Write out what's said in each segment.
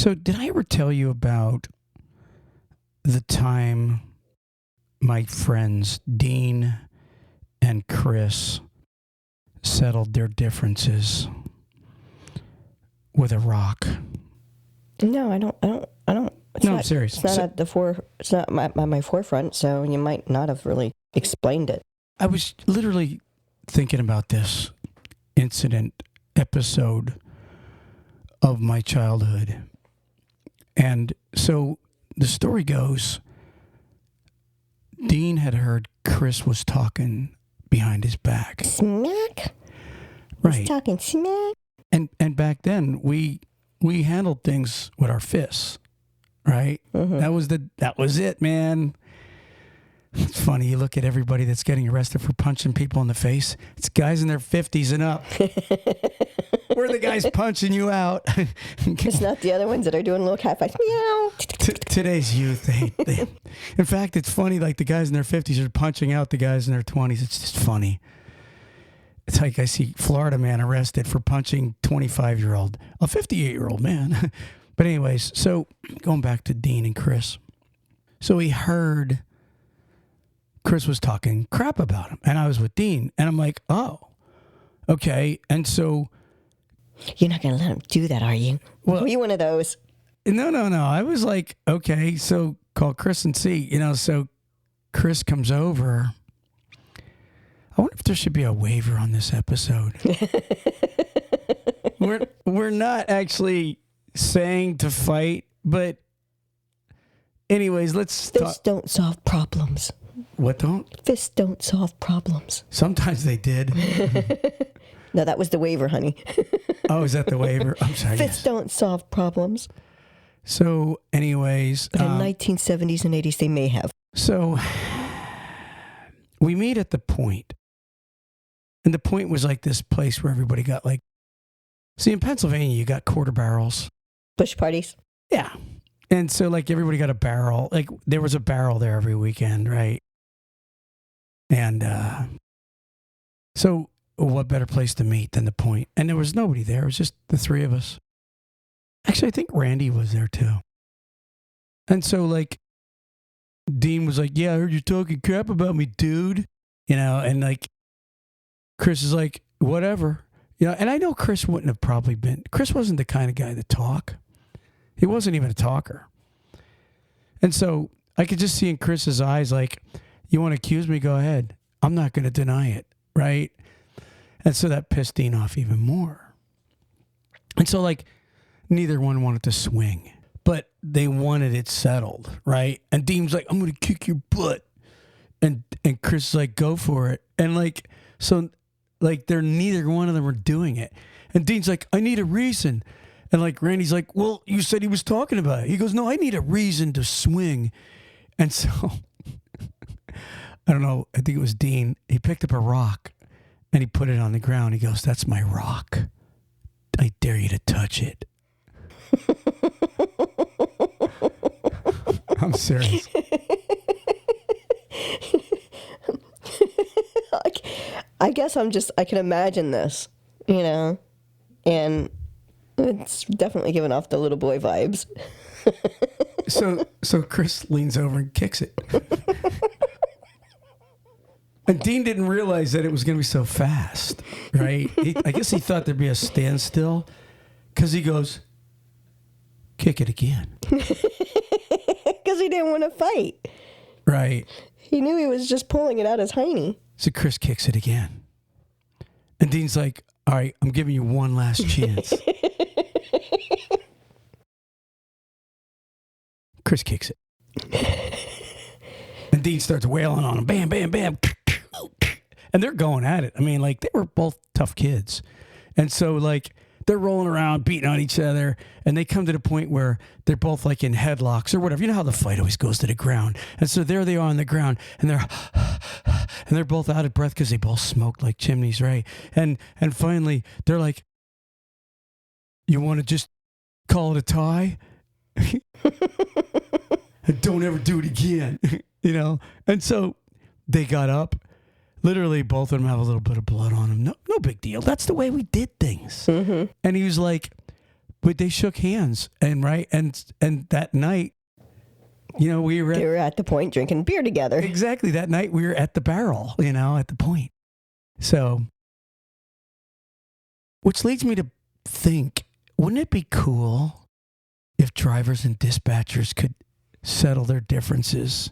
So did I ever tell you about the time my friends Dean and Chris settled their differences with a rock? No, I don't. I'm serious. It's not It's not my forefront, so you might not have really explained it. I was literally thinking about this episode of my childhood. And so the story goes, Dean had heard Chris was talking behind his back. Smack? Right. He's talking smack? And back then, we handled things with our fists, right? Mm-hmm. That was it, man. It's funny, you look at everybody that's getting arrested for punching people in the face. It's guys in their 50s and up. We're the guys punching you out. It's not the other ones that are doing little cat fights. Meow. Today's youth, in fact, it's funny, like the guys in their 50s are punching out the guys in their 20s. It's just funny. It's like I see Florida man arrested for punching 25-year-old, a 58-year-old man. But anyways, so going back to Dean and Chris. So he heard Chris was talking crap about him, and I was with Dean, and I'm like, oh, okay. And so, you're not going to let him do that, are you? Well, were you one of those? No. I was like, okay, so call Chris and see, so Chris comes over. I wonder if there should be a waiver on this episode. We're not actually saying to fight, but anyways, let's Fists don't solve problems. What don't? Fists don't solve problems. Sometimes they did. No, that was the waiver, honey. Oh, is that the waiver? I'm sorry. Fists don't solve problems. So, anyways. But in 1970s and 80s, they may have. So, we meet at the point. And the point was like this place where everybody got like... See, in Pennsylvania, you got quarter barrels. Bush parties? Yeah. And so, like, everybody got a barrel. Like, there was a barrel there every weekend, right? And so, what better place to meet than the point? And there was nobody there. It was just the three of us. Actually, I think Randy was there, too. And so, like, Dean was like, yeah, I heard you talking crap about me, dude. And, like, Chris is like, whatever. And I know Chris wouldn't have probably been... Chris wasn't the kind of guy to talk. He wasn't even a talker. And so I could just see in Chris's eyes, like, you want to accuse me? Go ahead. I'm not going to deny it, right? And so that pissed Dean off even more. And so, like, neither one wanted to swing, but they wanted it settled, right? And Dean's like, I'm going to kick your butt. And Chris is like, go for it. And, like, so, like, neither one of them were doing it. And Dean's like, I need a reason. And like Randy's like, well, you said he was talking about it. He goes, no, I need a reason to swing. And so, I don't know, I think it was Dean. He picked up a rock and he put it on the ground. He goes, that's my rock. I dare you to touch it. I'm serious. I guess I can imagine this, and it's definitely giving off the little boy vibes. So Chris leans over and kicks it. And Dean didn't realize that it was going to be so fast, right? I guess he thought there'd be a standstill because he goes, kick it again. Because he didn't want to fight. Right. He knew he was just pulling it out his hiney. So Chris kicks it again. And Dean's like, all right, I'm giving you one last chance. Chris kicks it. And Dean starts wailing on him. Bam, bam, bam. And they're going at it. I mean, like, they were both tough kids. And so, like, they're rolling around, beating on each other. And they come to the point where they're both, like, in headlocks or whatever. You know how the fight always goes to the ground. And so there they are on the ground. And they're both out of breath because they both smoked like chimneys, right? And finally, they're like, you want to just call it a tie? And don't ever do it again. And so they got up. Literally, both of them have a little bit of blood on them. No big deal. That's the way we did things. Mm-hmm. And he was like, but they shook hands, and that night, we were They were at the point drinking beer together. exactly that night we were at the barrel, at the point. So, which leads me to think, wouldn't it be cool if drivers and dispatchers could settle their differences?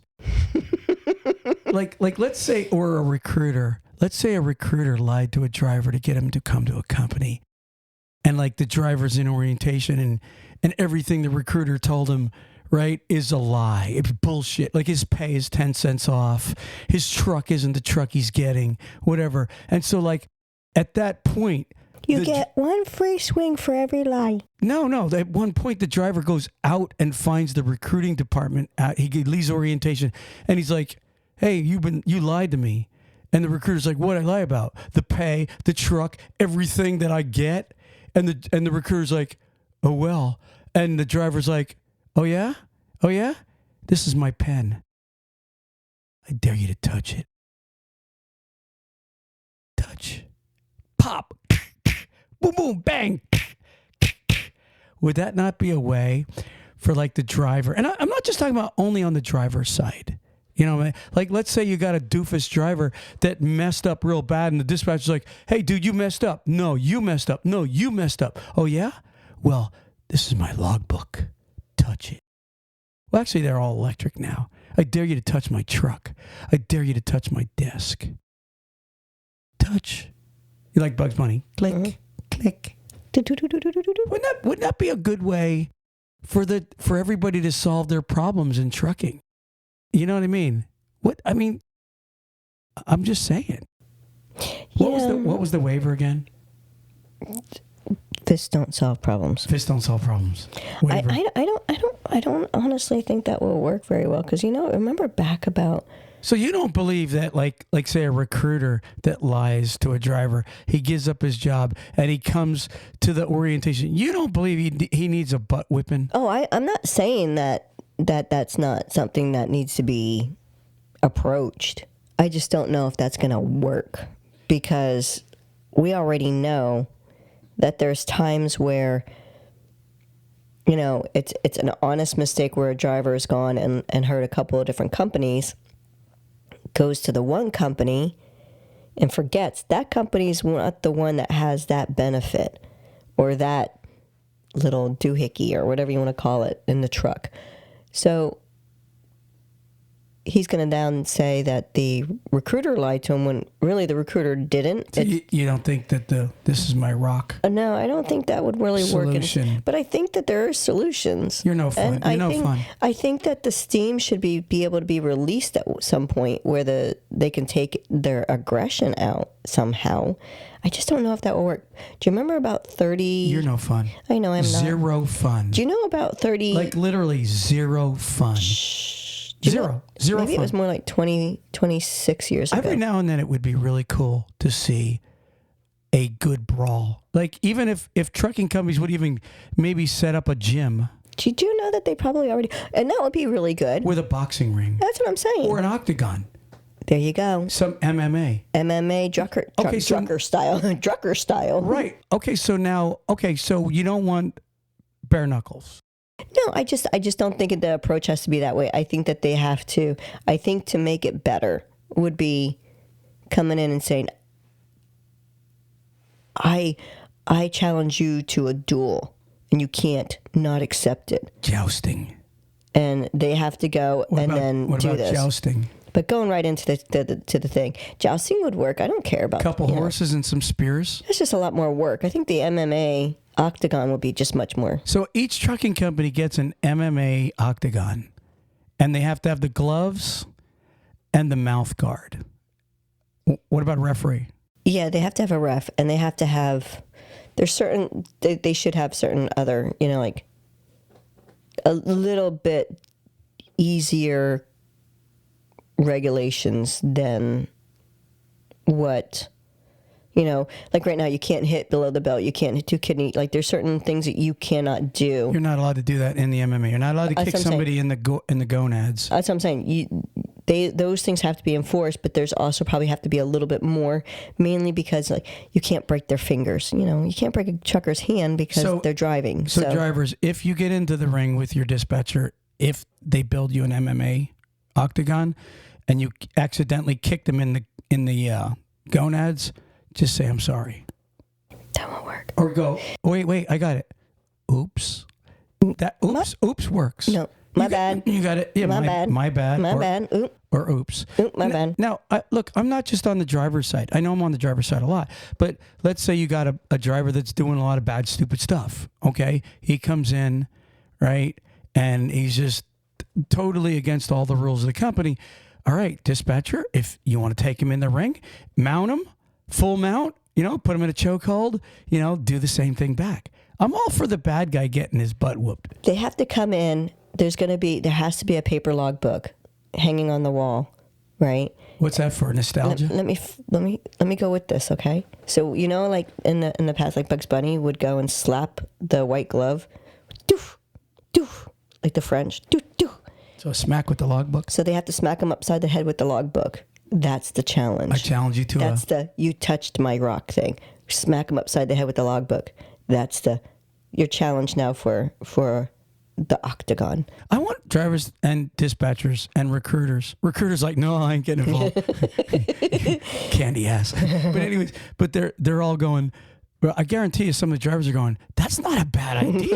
like let's say, or a recruiter. Let's say a recruiter lied to a driver to get him to come to a company. And like the driver's in orientation and everything the recruiter told him, right, is a lie. It's bullshit. Like his pay is 10 cents off. His truck isn't the truck he's getting, whatever. And so like at that point, you get one free swing for every lie. No. At one point, the driver goes out and finds the recruiting department. He leaves orientation, and he's like, "Hey, you lied to me." And the recruiter's like, "What did I lie about? The pay, the truck, everything that I get." And the recruiter's like, "Oh well." And the driver's like, "Oh yeah, oh yeah. This is my pen. I dare you to touch it. Touch, pop." Boom, boom, bang. Would that not be a way for like the driver? And I'm not just talking about only on the driver's side. You know what I mean? Like, let's say you got a doofus driver that messed up real bad, and the dispatcher's like, "Hey, dude, you messed up. No, you messed up. No, you messed up. Oh, yeah? Well, this is my logbook. Touch it." Well, actually, they're all electric now. I dare you to touch my truck. I dare you to touch my desk. Touch. You like Bugs Bunny? Click. Mm-hmm. Click. Wouldn't that be a good way for everybody to solve their problems in trucking? You know what I mean? I'm just saying. What was the waiver again? Fists don't solve problems. Fists don't solve problems. Waiver. I don't honestly think that will work very well because remember back about. So you don't believe that, like say a recruiter that lies to a driver, he gives up his job and he comes to the orientation. You don't believe he needs a butt whipping? Oh, I'm not saying that's not something that needs to be approached. I just don't know if that's going to work because we already know that there's times where, it's an honest mistake where a driver has gone and hurt a couple of different companies, goes to the one company and forgets that company's not the one that has that benefit or that little doohickey or whatever you want to call it in the truck. So he's going to then say that the recruiter lied to him when really the recruiter didn't. So you don't think that this is my rock? No, I don't think that would really solution. work. But I think that there are solutions. You're no fun. Fun. I think that the steam should be able to be released at some point where they can take their aggression out somehow. I just don't know if that will work. Do you remember about 30? You're no fun. I know I'm not. Zero fun. Do you know about 30? Like literally zero fun. Zero maybe fun. It was more like 26 years ago. Every now and then it would be really cool to see a good brawl. Like even if trucking companies would even maybe set up a gym. Did you know that they probably already, and that would be really good. With a boxing ring. That's what I'm saying. Or an octagon. There you go. Some MMA. Drucker style. Drucker style. Right. Okay, so you don't want bare knuckles. No, I just don't think the approach has to be that way. I think that they have to. I think to make it better would be coming in and saying, I challenge you to a duel, and you can't not accept it. Jousting. And they have to go do this. What about jousting? But going right into the thing, jousting would work. I don't care about couple horses and some spears. It's just a lot more work. I think the MMA octagon would be just much more. So each trucking company gets an MMA octagon, and they have to have the gloves and the mouth guard. What about referee? Yeah, they have to have a ref, and they have to have. There's certain. They should have certain other. Like a little bit easier regulations than what. Like right now, you can't hit below the belt. You can't hit 2 kidney. Like there's certain things that you cannot do. You're not allowed to do that in the MMA. You're not allowed to kick somebody in the gonads. That's what I'm saying. those things have to be enforced, but there's also probably have to be a little bit more, mainly because like you can't break their fingers. You can't break a trucker's hand because they're driving. So drivers, if you get into the ring with your dispatcher, if they build you an MMA octagon and you accidentally kick them in the gonads, just say I'm sorry. That won't work. Or go, wait, I got it. Oops. Oops works. No. My bad. You got it. Yeah, my bad. My bad. Oop. Or oops. Oop, my bad. Now, look, I'm not just on the driver's side. I know I'm on the driver's side a lot. But let's say you got a driver that's doing a lot of bad, stupid stuff. Okay? He comes in, right? And he's just totally against all the rules of the company. All right, dispatcher, if you want to take him in the ring, mount him, full mount, put him in a chokehold, do the same thing back. I'm all for the bad guy getting his butt whooped. They have to come in. There has to be a paper log book hanging on the wall, right? What's that for? Nostalgia? Let me go with this, okay? So like in the past, like Bugs Bunny would go and slap the white glove, doof, doof, like the French, doof, doof. So a smack with the logbook? So they have to smack him upside the head with the logbook. That's the challenge. I challenge you to That's the you touched my rock thing. Smack him upside the head with the logbook. That's your challenge now for the octagon. I want drivers and dispatchers and recruiters. Recruiters like, no, I ain't getting involved. Candy ass. But anyways, they're all going, well, I guarantee you some of the drivers are going, that's not a bad idea.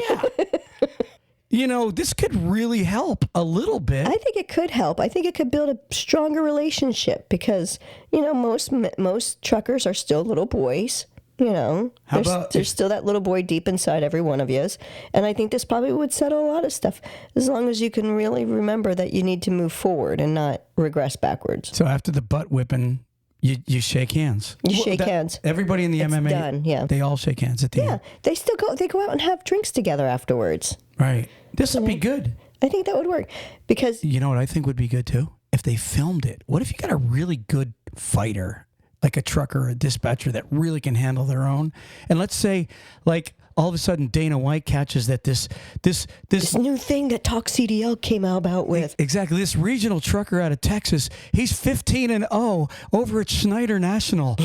This could really help a little bit. I think it could help. I think it could build a stronger relationship because, most truckers are still little boys. There's still that little boy deep inside every one of you. And I think this probably would settle a lot of stuff as long as you can really remember that you need to move forward and not regress backwards. So after the butt whipping, you shake hands. Shake hands. Everybody in the MMA, done, yeah. They all shake hands at the end. They still go out and have drinks together afterwards. Right. This would be good. I think that would work because... You know what I think would be good too? If they filmed it. What if you got a really good fighter, like a trucker or a dispatcher that really can handle their own? And let's say, like, all of a sudden Dana White catches that this new thing that TalkCDL came out about with. Exactly. This regional trucker out of Texas, he's 15-0 over at Schneider National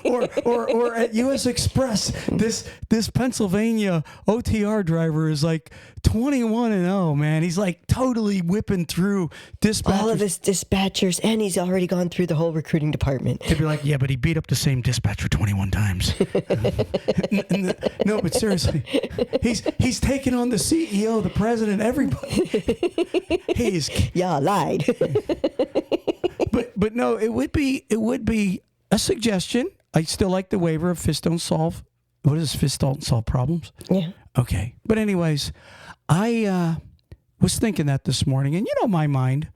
or at US Express. This Pennsylvania OTR driver is like 21-0, man. He's like totally whipping through dispatchers. All of his dispatchers, and he's already gone through the whole recruiting department. They'd be like, yeah, but he beat up the same dispatcher 21 times. No, but seriously, he's taking on the CEO, the president, everybody. Yeah, I lied. but no, it would be a suggestion. I still like the waiver of fists don't solve. What is fists don't solve problems? Yeah. Okay, but anyways, I was thinking that this morning, and my mind,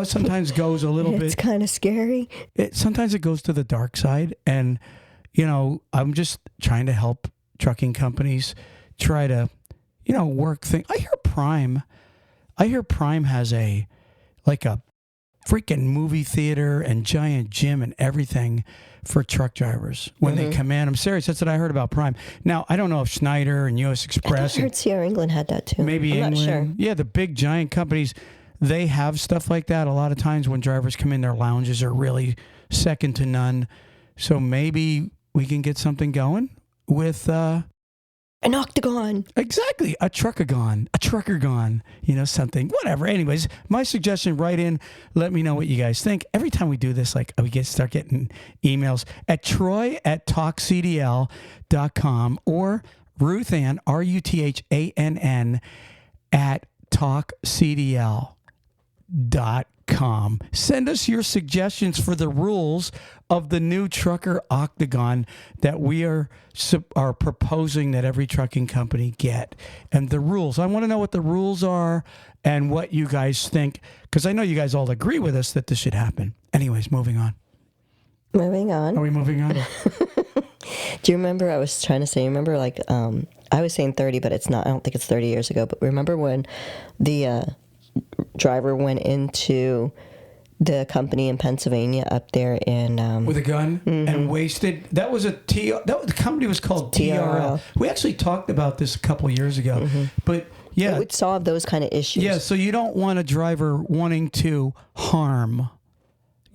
sometimes goes a little bit. It's kind of scary. Sometimes it goes to the dark side, and I'm just trying to help trucking companies try to, work things. I hear Prime has a freaking movie theater and giant gym and everything for truck drivers when they come in. I'm serious. That's what I heard about Prime. Now, I don't know if Schneider and US Express. I heard Sierra England had that too. Maybe I'm England. not sure. Yeah, the big giant companies, they have stuff like that. A lot of times when drivers come in, their lounges are really second to none. So maybe we can get something going with an octagon. Exactly. A truckagon. Something. Whatever. Anyways, my suggestion, write in. Let me know what you guys think. Every time we do this, start getting emails at troy@talkcdl.com or Ruthann, RUTHANN, at talkcdl.com. Send us your suggestions for the rules of the new trucker octagon that we are proposing that every trucking company get. And the rules. I want to know what the rules are and what you guys think, because I know you guys all agree with us that this should happen. Anyways, moving on. Moving on. Are we moving on? Do you remember, I was trying to say, I was saying 30, but it's not. I don't think it's 30 years ago. But remember when the driver went into the company in Pennsylvania up there in... with a gun and wasted... That was the company was called TRL. We actually talked about this a couple years ago. But Yeah. It would solve those kind of issues. Yeah, so you don't want a driver wanting to harm.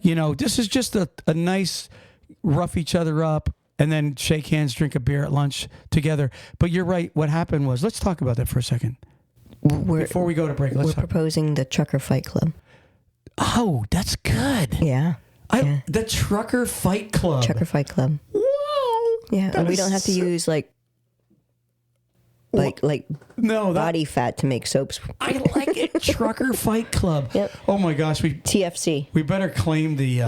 This is just a nice rough each other up and then shake hands, drink a beer at lunch together. But you're right. What happened was, let's talk about that for a second. Before we go to break, we're proposing the Trucker Fight Club. Oh, that's good. Yeah. The Trucker Fight Club. Trucker Fight Club. Whoa. Yeah, and we don't have to use body fat to make soaps. I like it. Trucker Fight Club. Yep. Oh my gosh, TFC. We better claim the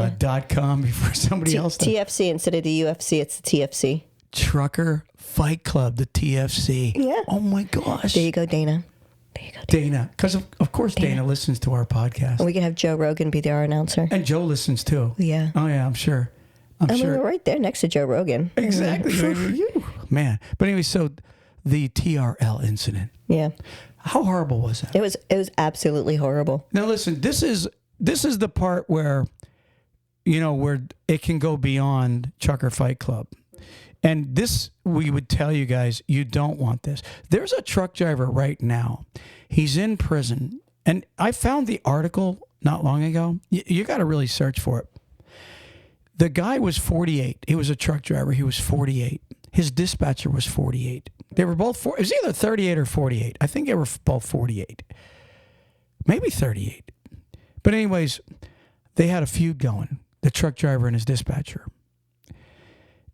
.com before somebody else does. TFC instead of the UFC, it's the TFC. Trucker Fight Club, the TFC. Yeah. Oh my gosh. There you go, Dana. Dana, because of course Dana listens to our podcast. And we can have Joe Rogan be our announcer. And Joe listens too. Yeah. Oh yeah, I'm sure. We're right there next to Joe Rogan. Exactly. Man. But anyway, so the TRL incident. Yeah. How horrible was that? It was absolutely horrible. Now listen, this is the part where where it can go beyond Trucker Fight Club. And this, we would tell you guys, you don't want this. There's a truck driver right now. He's in prison. And I found the article not long ago. You got to really search for it. The guy was 48. He was a truck driver. He was 48. His dispatcher was 48. They were both, it was either 38 or 48. I think they were both 48. Maybe 38. But anyways, they had a feud going, the truck driver and his dispatcher.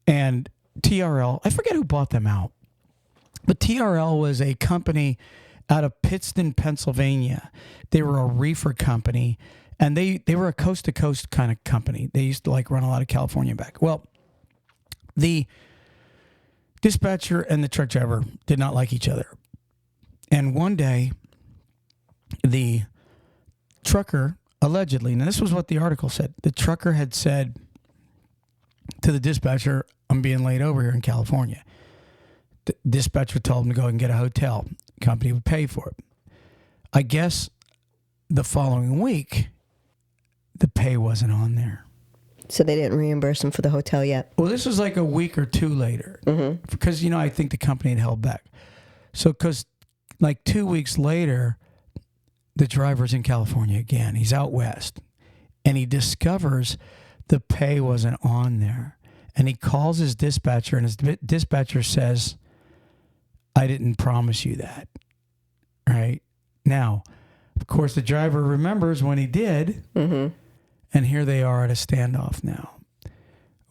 And TRL, I forget who bought them out, but TRL was a company out of Pittston, Pennsylvania. They were a reefer company, and they were a coast-to-coast kind of company. They used to run a lot of California back. Well, the dispatcher and the truck driver did not like each other. And one day, the trucker, allegedly, and this was what the article said, the trucker had said to the dispatcher, I'm being laid over here in California. The dispatcher told him to go and get a hotel. The company would pay for it. I guess the following week, the pay wasn't on there. So they didn't reimburse him for the hotel yet? Well, this was like a week or two later. Mm-hmm. Because, I think the company had held back. So, because 2 weeks later, the driver's in California again. He's out west. And he discovers the pay wasn't on there. And he calls his dispatcher, and his dispatcher says, I didn't promise you that. Right? Now, of course, the driver remembers when he did. Mm-hmm. And here they are at a standoff now.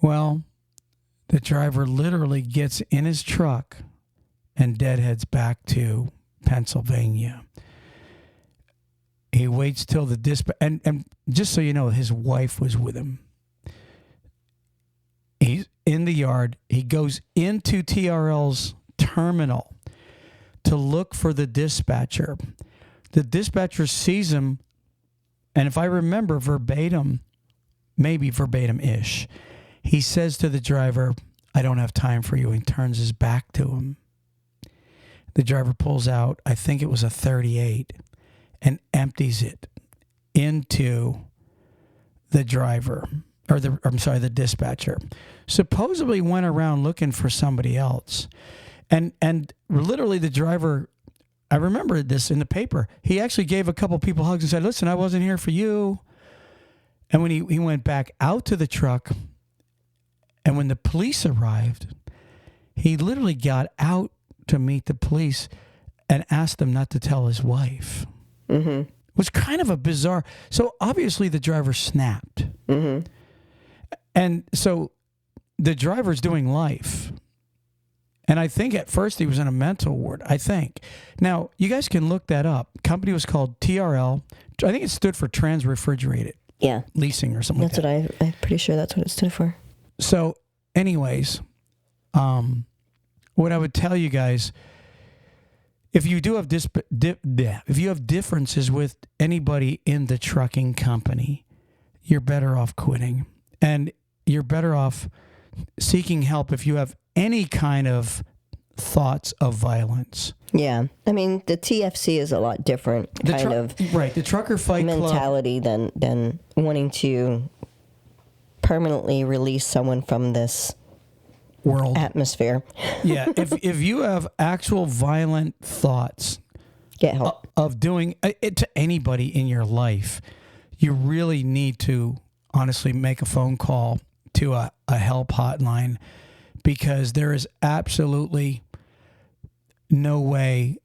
Well, the driver literally gets in his truck and deadheads back to Pennsylvania. He waits till the dispatch, and just so you know, his wife was with him. He's in the yard. He goes into TRL's terminal to look for the dispatcher. The dispatcher sees him, and if I remember verbatim, maybe verbatim-ish, he says to the driver, I don't have time for you, and turns his back to him. The driver pulls out, I think it was a .38, and empties it into the driver, the dispatcher. Supposedly went around looking for somebody else. And literally the driver, I remember this in the paper, he actually gave a couple people hugs and said, listen, I wasn't here for you. And when he went back out to the truck, and when the police arrived, he literally got out to meet the police and asked them not to tell his wife. Mm-hmm. It was kind of a bizarre. So obviously the driver snapped. Mm-hmm. And so the driver's doing life. And I think at first he was in a mental ward, I think. Now, you guys can look that up. Company was called TRL. I think it stood for Trans Refrigerated. Yeah. Leasing or something that's like that. That's what I'm pretty sure that's what it stood for. So, anyways, what I would tell you guys, if you do have if you have differences with anybody in the trucking company, you're better off quitting. And you're better off seeking help if you have any kind of thoughts of violence. Yeah. I mean, the TFC is a lot different right, the Trucker Fight mentality Club, than wanting to permanently release someone from this world atmosphere. Yeah, if you have actual violent thoughts, Get help. of doing it to anybody in your life, you really need to honestly make a phone call to a help hotline, because there is absolutely no way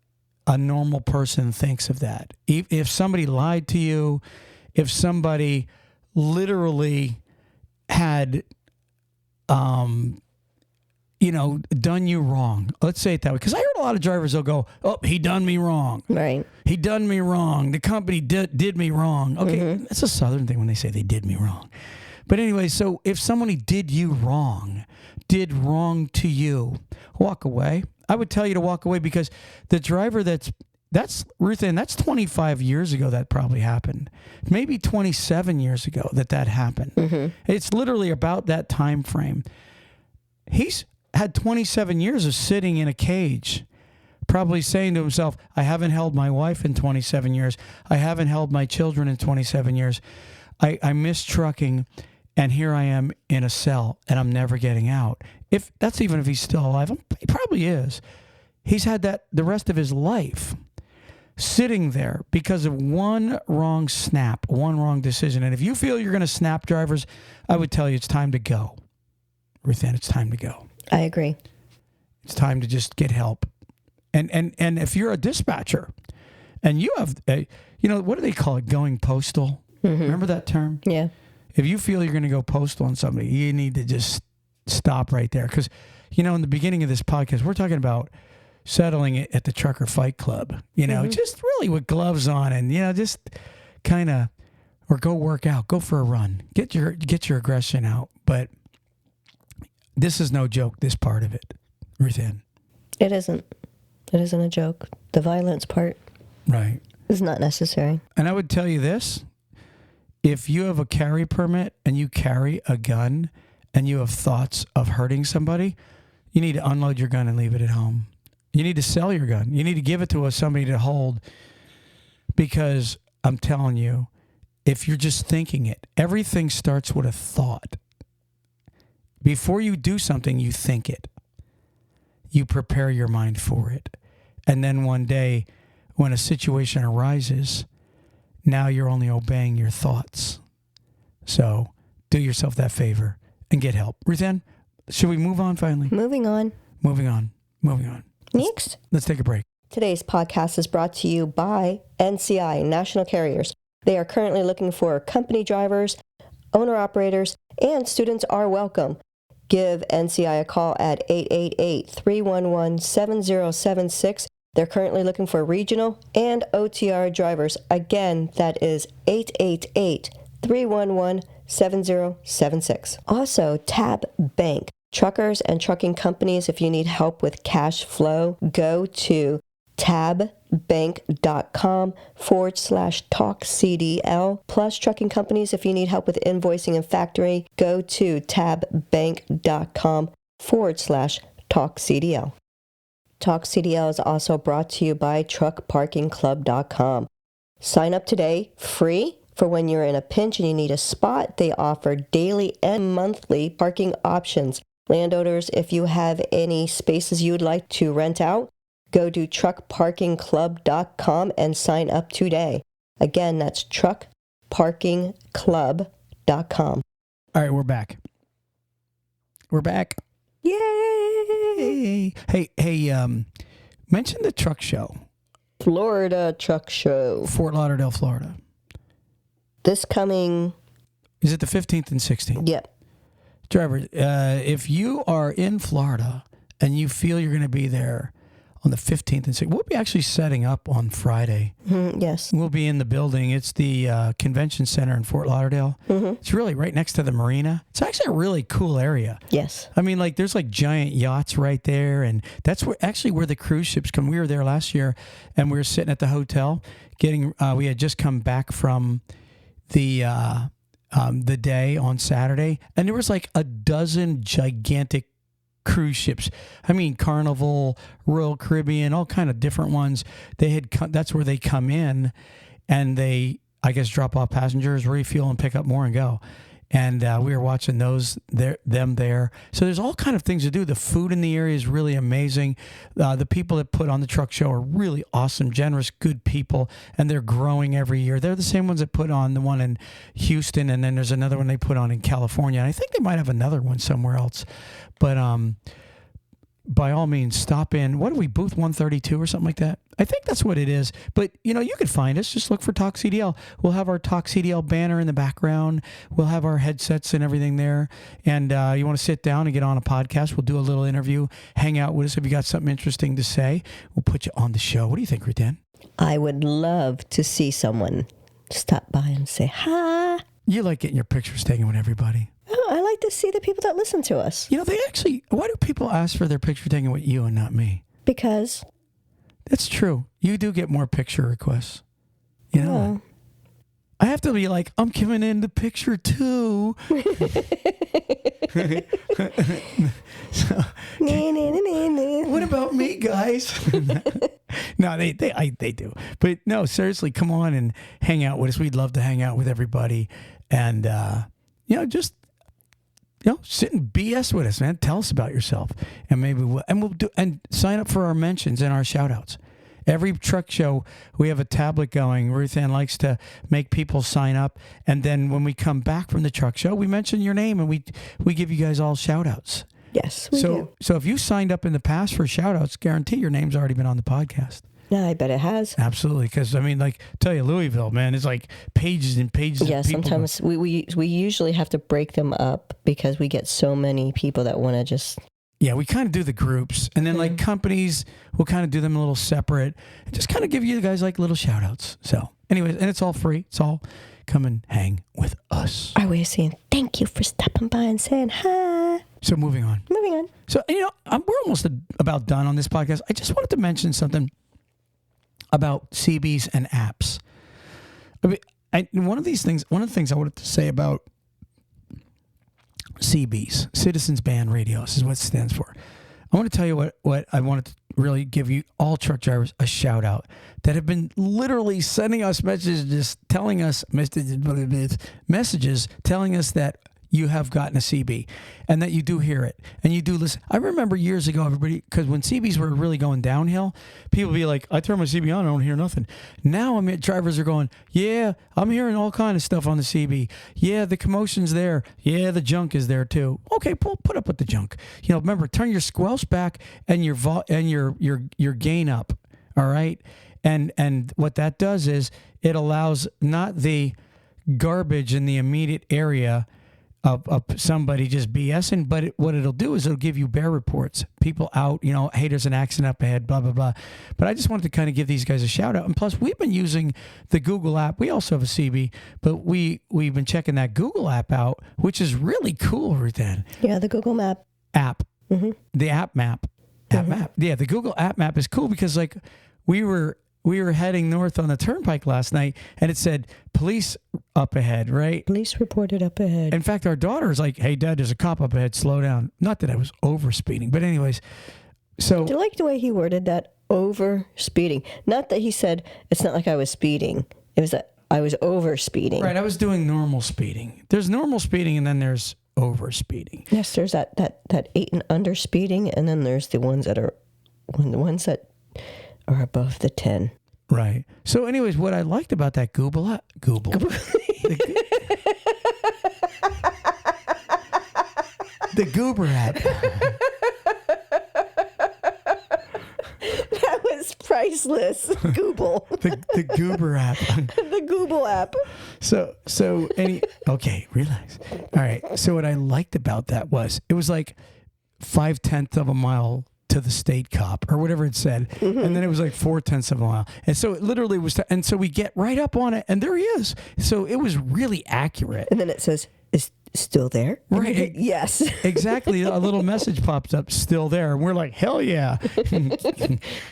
a normal person thinks of that. If somebody lied to you, if somebody literally had, done you wrong. Let's say it that way. Because I heard a lot of drivers, they'll go, oh, he done me wrong. Right. He done me wrong. The company did me wrong. Okay, that's a Southern thing when they say they did me wrong. But anyway, so if somebody did you wrong, did wrong to you, walk away. I would tell you to walk away, because the driver that's Ruthann, that's 25 years ago that probably happened. Maybe 27 years ago that happened. It's literally about that time frame. He's had 27 years of sitting in a cage, probably saying to himself, I haven't held my wife in 27 years. I haven't held my children in 27 years. I miss trucking, and here I am in a cell, and I'm never getting out. If he's still alive, he probably is. He's had that the rest of his life, sitting there because of one wrong snap, one wrong decision. And if you feel you're going to snap, drivers, I would tell you it's time to go. Ruthann, it's time to go. I agree. It's time to just get help. And if you're a dispatcher and you have, what do they call it? Going postal. Remember that term? Yeah. If you feel you're going to go postal on somebody, you need to just stop right there. Because, in the beginning of this podcast, we're talking about settling it at the Trucker Fight Club, just really with gloves on and, just kind of, or go work out, go for a run, get your aggression out. But this is no joke, this part of it, Ruthann. It isn't. It isn't a joke. The violence part. Right. Is not necessary. And I would tell you this, if you have a carry permit and you carry a gun and you have thoughts of hurting somebody, you need to unload your gun and leave it at home. You need to sell your gun. You need to give it to somebody to hold, because I'm telling you, if you're just thinking it, everything starts with a thought. Before you do something, you think it. You prepare your mind for it. And then one day, when a situation arises, now you're only obeying your thoughts. So do yourself that favor and get help. Ruthann, should we move on finally? Moving on. Next. Let's take a break. Today's podcast is brought to you by NCI, National Carriers. They are currently looking for company drivers, owner-operators, and students are welcome. Give NCI a call at 888-311-7076. They're currently looking for regional and OTR drivers. Again, that is 888-311-7076. Also, Tab Bank. Truckers and trucking companies, if you need help with cash flow, go to tabbank.com/TalkCDL. Plus, trucking companies, if you need help with invoicing and factoring, go to tabbank.com/TalkCDL. TalkCDL is also brought to you by TruckParkingClub.com. Sign up today, free, for when you're in a pinch and you need a spot. They offer daily and monthly parking options. Landowners, if you have any spaces you would like to rent out, go to TruckParkingClub.com and sign up today. Again, that's TruckParkingClub.com. All right, we're back. Yay! Hey, mention the truck show. Florida Truck Show. Fort Lauderdale, Florida. This coming... Is it the 15th and 16th? Yep. Driver, if you are in Florida and you feel you're going to be there on the 15th and 16th, we'll be actually setting up on Friday. Yes. We'll be in the building. It's the Convention Center in Fort Lauderdale. It's really right next to the marina. It's actually a really cool area. Yes. I mean, there's giant yachts right there, and that's where the cruise ships come. We were there last year, and we were sitting at the hotel we had just come back from the day on Saturday, and there was a dozen gigantic cruise ships. I mean, Carnival, Royal Caribbean, all kind of different ones. That's where they come in, and they, I guess, drop off passengers, refuel, and pick up more and go. And we were watching them there. So there's all kind of things to do. The food in the area is really amazing. The people that put on the truck show are really awesome, generous, good people, and they're growing every year. They're the same ones that put on the one in Houston, and then there's another one they put on in California. And I think they might have another one somewhere else. But by all means, stop in. What are we, booth 132 or something like that? I think that's what it is. But, you can find us. Just look for TalkCDL. We'll have our TalkCDL banner in the background. We'll have our headsets and everything there. And you want to sit down and get on a podcast, we'll do a little interview. Hang out with us if you got something interesting to say. We'll put you on the show. What do you think, Ruthann? I would love to see someone stop by and say, hi. You like getting your pictures taken with everybody. Oh, I like to see the people that listen to us. They actually, why do people ask for their picture taken with you and not me? Because that's true. You do get more picture requests. I have to be like, I'm coming in the picture too. So, what about me, guys? No, they do. But no, seriously, come on and hang out with us. We'd love to hang out with everybody. And, just sit and BS with us, man. Tell us about yourself, and maybe we'll do, and sign up for our mentions and our shout outs. Every truck show, we have a tablet going. Ruthann likes to make people sign up, and then when we come back from the truck show, we mention your name and we give you guys all shout outs. Yes, we do. So if you signed up in the past for shout outs, guarantee your name's already been on the podcast. Yeah, I bet it has. Absolutely, because tell you, Louisville, man, it's like pages and pages of people. Sometimes we usually have to break them up because we get so many people that want to just... Yeah, we kind of do the groups, and then like companies, we'll kind of do them a little separate, and just kind of give you guys like little shout outs. So anyways, and it's all free. It's all come and hang with us. Our way of saying thank you for stopping by and saying hi. So moving on. So, we're almost about done on this podcast. I just wanted to mention something about CBs and apps. One of the things I wanted to say about CBs, Citizens Band Radios, is what it stands for. I want to tell you what I wanted to really give you all truck drivers a shout out that have been literally sending us messages telling us that you have gotten a CB and that you do hear it and you do listen. I remember years ago, everybody, because when CBs were really going downhill, people would be like, I turn my CB on, I don't hear nothing. Now, drivers are going, yeah, I'm hearing all kind of stuff on the CB. Yeah, the commotion's there. Yeah, the junk is there too. Okay, put up with the junk. Remember, turn your squelch back and your gain up. All right. And what that does is it allows not the garbage in the immediate area of somebody just BSing, but what it'll do is it'll give you bear reports. People out, hey, there's an accident up ahead, blah, blah, blah. But I just wanted to kind of give these guys a shout out. And plus, we've been using the Google app. We also have a CB, but we've been checking that Google app out, which is really cool, Ruthann. Yeah, the Google Map. App. Mm-hmm. The app map. Map. Yeah, the Google app map is cool because, we were heading north on the turnpike last night, and it said police up ahead, right? Police reported up ahead. In fact, our daughter's like, hey, Dad, there's a cop up ahead. Slow down. Not that I was over speeding, but anyways. So I like the way he worded that, over speeding. Not that he said, it's not like I was speeding. It was that I was over speeding. Right, I was doing normal speeding. There's normal speeding, and then there's over speeding. Yes, there's that 8 and under speeding, and then there's the ones that are above the 10. Right. So anyways, what I liked about that Google app, the Goober app. That was priceless. Google. the Goober app. The Google app. Okay, relax. All right. So what I liked about that was it was like 0.5 of a mile to the state cop or whatever it said. Mm-hmm. And then it was like 0.4 of a mile. And so it literally was, and so we get right up on it and there he is. So it was really accurate. And then it says, is still there? Right. Yes. Exactly. A little message pops up, still there. And we're like, hell yeah.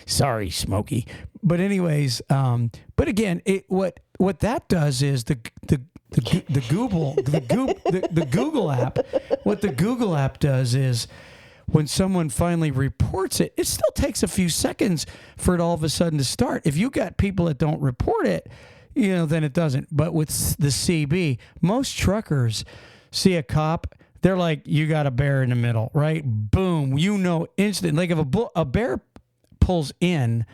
Sorry, Smokey. But anyways, but again, what that does is the Google app, what the Google app does is when someone finally reports it, it still takes a few seconds for it all of a sudden to start. If you got people that don't report it, then it doesn't. But with the CB, most truckers see a cop, they're like, you got a bear in the middle, right? Boom. Instant. Like if a bear pulls in,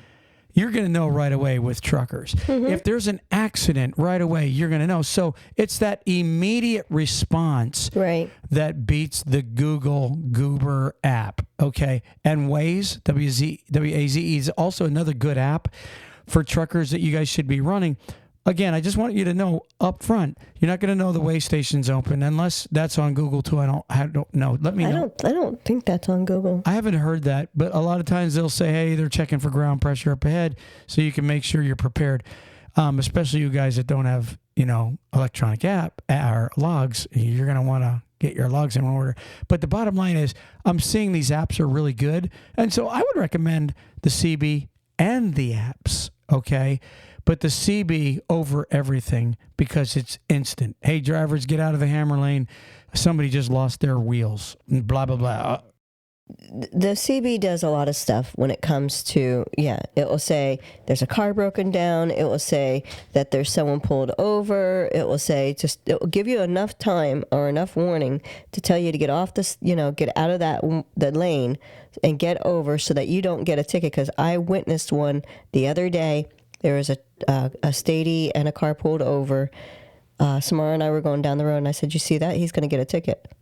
you're going to know right away with truckers. If there's an accident right away, you're going to know. So it's that immediate response that beats the Google Goober app, okay? And Waze, W-A-Z-E, is also another good app for truckers that you guys should be running. Again, I just want you to know up front, you're not going to know the way station's open unless that's on Google too. I don't know. Let me know. I don't think that's on Google. I haven't heard that, but a lot of times they'll say, hey, they're checking for ground pressure up ahead, so you can make sure you're prepared. Especially you guys that don't have, electronic app or logs, you're going to want to get your logs in order. But the bottom line is I'm seeing these apps are really good. And so I would recommend the CB and the apps, okay? But the CB over everything because it's instant. Hey, drivers, get out of the hammer lane. Somebody just lost their wheels. Blah, blah, blah. The CB does a lot of stuff when it comes to, it will say there's a car broken down. It will say that there's someone pulled over. It will say it will give you enough time or enough warning to tell you to get off this, get out of the lane and get over so that you don't get a ticket. Because I witnessed one the other day. There was a Stady and a car pulled over. Samara and I were going down the road, and I said, you see that? He's going to get a ticket.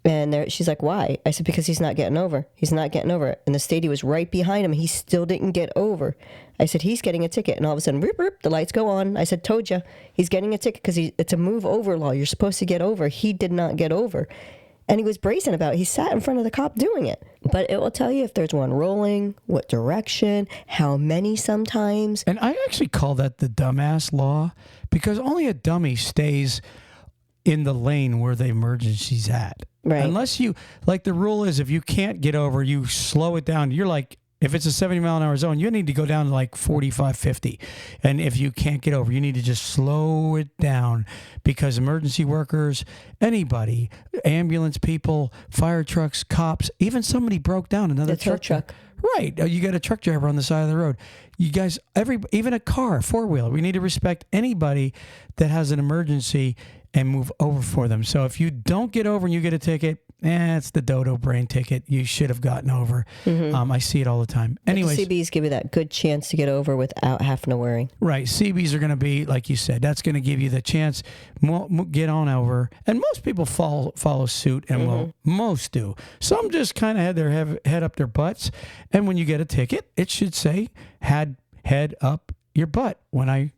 And she's like, why? I said, because he's not getting over. He's not getting over. And the Stady was right behind him. He still didn't get over. I said, he's getting a ticket. And all of a sudden, boop, boop, the lights go on. I said, told you, he's getting a ticket because it's a move over law. You're supposed to get over. He did not get over. And he was brazen about it. He sat in front of the cop doing it. But it will tell you if there's one rolling, what direction, how many sometimes. And I actually call that the dumbass law because only a dummy stays in the lane where the emergency's at. Right. Unless the rule is if you can't get over, you slow it down. You're like, if it's a 70-mile-an-hour zone, you need to go down to like 45, 50. And if you can't get over, you need to just slow it down because emergency workers, anybody, ambulance people, fire trucks, cops, even somebody broke down another truck. Right. You got a truck driver on the side of the road. You guys, even a car, four-wheeler, we need to respect anybody that has an emergency and move over for them. So if you don't get over and you get a ticket, it's the dodo brain ticket. You should have gotten over. I see it all the time. Anyways, the CBs give you that good chance to get over without having to worry. Right. CBs are going to be, like you said, that's going to give you the chance get on over. And most people follow suit, and most do. Some just kind of had their head up their butts. And when you get a ticket, it should say, had head up your butt when I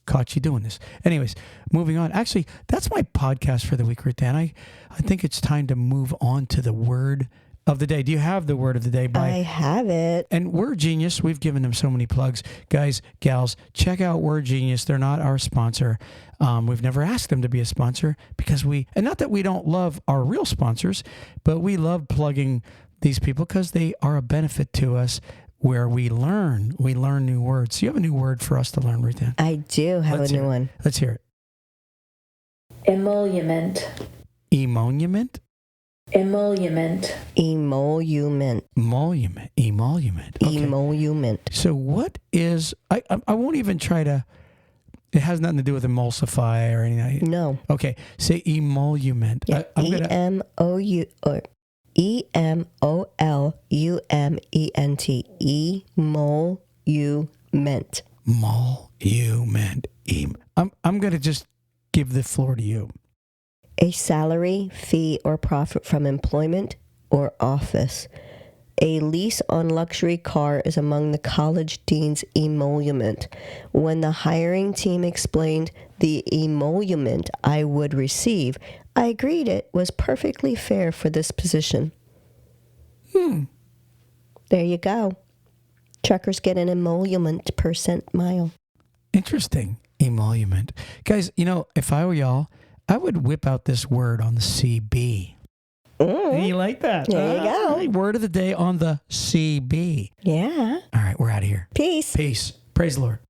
caught you doing this. Anyways, moving on. Actually, that's my podcast for the week, Ruthann. I think it's time to move on to the word of the day. Do you have the word of the day? I have it. And Word Genius, we've given them so many plugs. Guys, gals, check out Word Genius. They're not our sponsor. We've never asked them to be a sponsor because and not that we don't love our real sponsors, but we love plugging these people because they are a benefit to us where we learn new words. So you have a new word for us to learn, Ruthann? I do have a new one. Let's hear it. Emolument. Emolument? Emolument. Emolument. Emolument. Okay. Emolument. So what is, I won't even try to, it has nothing to do with emulsify or anything. No. Okay, say emolument. Yeah. E-M-O-U, or E-M-O-L-U-M-E-N-T. Emolument. Emolument. I'm going to just give the floor to you. A salary, fee, or profit from employment or office. A lease on luxury car is among the college dean's emolument. When the hiring team explained the emolument I would receive, I agreed it was perfectly fair for this position. There you go. Truckers get an emolument per cent mile. Interesting. Emolument. Guys, if I were y'all, I would whip out this word on the CB. You like that? There you go. Word of the day on the CB. Yeah. All right, we're out of here. Peace. Peace. Praise the Lord.